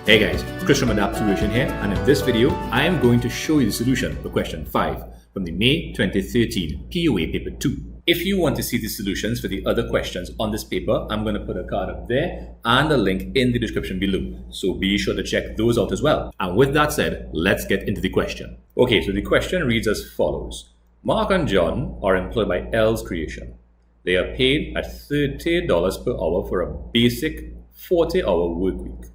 Hey guys, Chris from Adapt Solution here, and in this video, I am going to show you the solution for question 5 from the May 2013 PoA Paper 2. If you want to see the solutions for the other questions on this paper, I'm going to put a card up there and a link in the description below. So be sure to check those out as well. And with that said, let's get into the question. Okay, so the question reads as follows. Mark and John are employed by L's Creation. They are paid at $30 per hour for a basic 40-hour work week.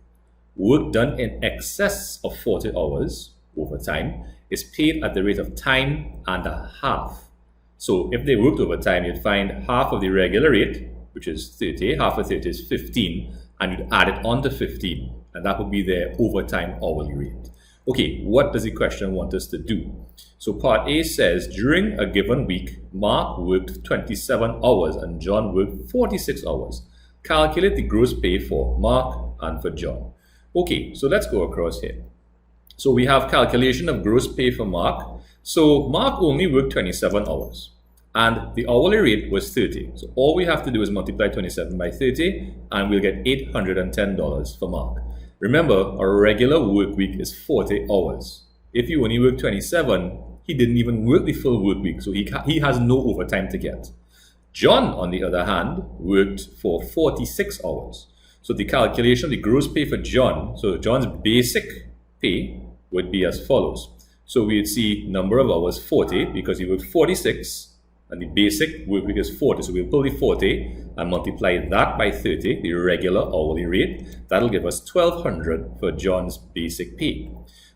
Work done in excess of 40 hours overtime is paid at the rate of time and a half. So if they worked overtime, you'd find half of the regular rate, which is 30, half of 30 is 15, and you'd add it on to 15, and that would be their overtime hourly rate. Okay, what does the question want us to do? So part A says, during a given week, Mark worked 27 hours and John worked 46 hours. Calculate the gross pay for Mark and for John. Okay, so let's go across here. So we have calculation of gross pay for Mark. So Mark only worked 27 hours and the hourly rate was 30. So all we have to do is multiply 27 by 30 and we'll get $810 for Mark. Remember, a regular work week is 40 hours. If you only work 27, he didn't even work the full work week, so he has no overtime to get. John, on the other hand, worked for 46 hours. So the calculation of the gross pay for John, so John's basic pay would be as follows. So we'd see number of hours 40 because he worked 46 and the basic work week is 40. So we'll pull the 40 and multiply that by 30, the regular hourly rate. That'll give us $1,200 for John's basic pay.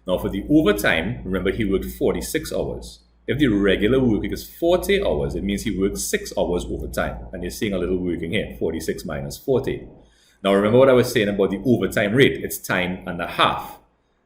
Now for the overtime, remember he worked 46 hours. If the regular work week is 40 hours, it means he worked 6 hours overtime. And you're seeing a little working here, 46 minus 40. Now remember what I was saying about the overtime rate, it's time and a half.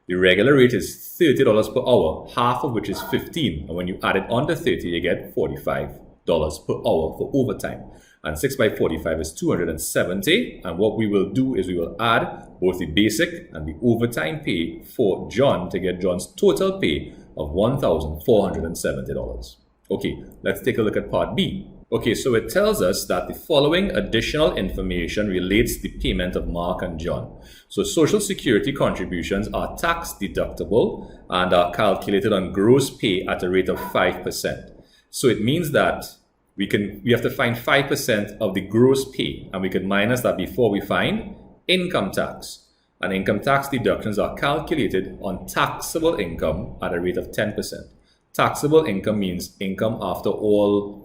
The regular rate is $30 per hour, half of which is 15. And when you add it on to 30, you get $45 per hour for overtime. And 6 by 45 is 270. And what we will do is we will add both the basic and the overtime pay for John to get John's total pay of $1,470. Okay, let's take a look at part B. Okay, so it tells us that the following additional information relates the payment of Mark and John. So Social Security contributions are tax deductible and are calculated on gross pay at a rate of 5%. So it means that we have to find 5% of the gross pay, and we can minus that before we find income tax. And income tax deductions are calculated on taxable income at a rate of 10%. Taxable income means income after all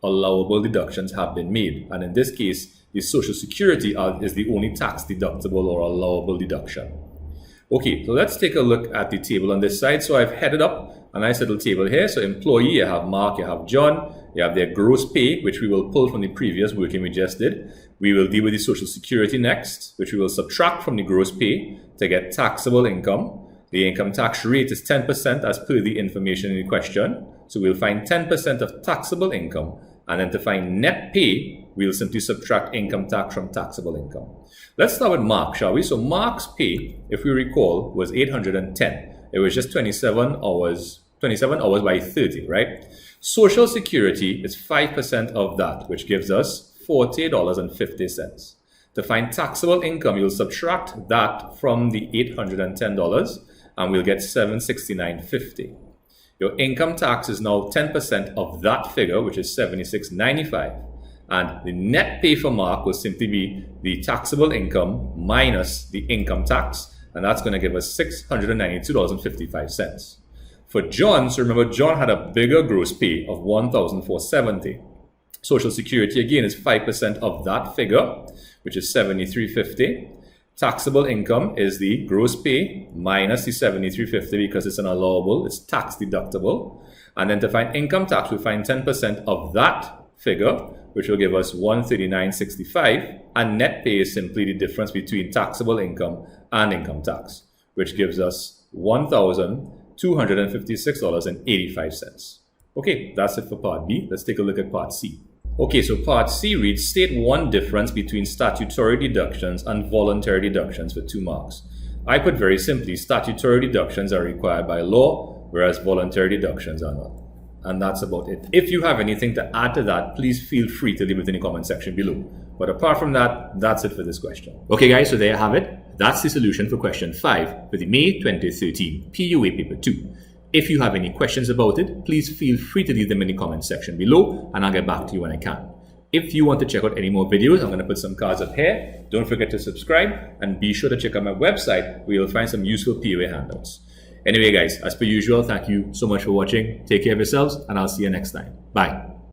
allowable deductions have been made, and in this case the Social Security is the only tax deductible or allowable deduction. Okay, so let's take a look at the table on this side. So I've headed up a nice little table here. So employee, you have Mark, you have John, you have their gross pay, which we will pull from the previous working we just did. We will deal with the Social Security next, which we will subtract from the gross pay to get taxable income. The income tax rate is 10% as per the information in the question. So we'll find 10% of taxable income. And then to find net pay, we'll simply subtract income tax from taxable income. Let's start with Mark, shall we? So Mark's pay, if we recall, was $810. It was just 27 hours by 30, right? Social Security is 5% of that, which gives us $40.50. To find taxable income, you'll subtract that from the $810, and we'll get $769.50. Your income tax is now 10% of that figure, which is $76.95. And the net pay for Mark will simply be the taxable income minus the income tax, and that's going to give us $692.55. For John, so remember John had a bigger gross pay of $1,470. Social Security again is 5% of that figure, which is $73.50. Taxable income is the gross pay minus the $73.50 because it's an allowable, it's tax deductible. And then to find income tax, we find 10% of that figure, which will give us $139.65. And net pay is simply the difference between taxable income and income tax, which gives us $1,256.85. Okay, that's it for part B. Let's take a look at part C. Okay, so part C reads, state one difference between statutory deductions and voluntary deductions for 2 marks. I put very simply, statutory deductions are required by law, whereas voluntary deductions are not. And that's about it. If you have anything to add to that, please feel free to leave it in the comment section below. But apart from that, that's it for this question. Okay guys, so there you have it. That's the solution for question 5 for the May 2013 POA Paper 2. If you have any questions about it, please feel free to leave them in the comment section below and I'll get back to you when I can. If you want to check out any more videos, I'm going to put some cards up here. Don't forget to subscribe and be sure to check out my website where you'll find some useful POA handouts. Anyway guys, as per usual, thank you so much for watching. Take care of yourselves and I'll see you next time. Bye.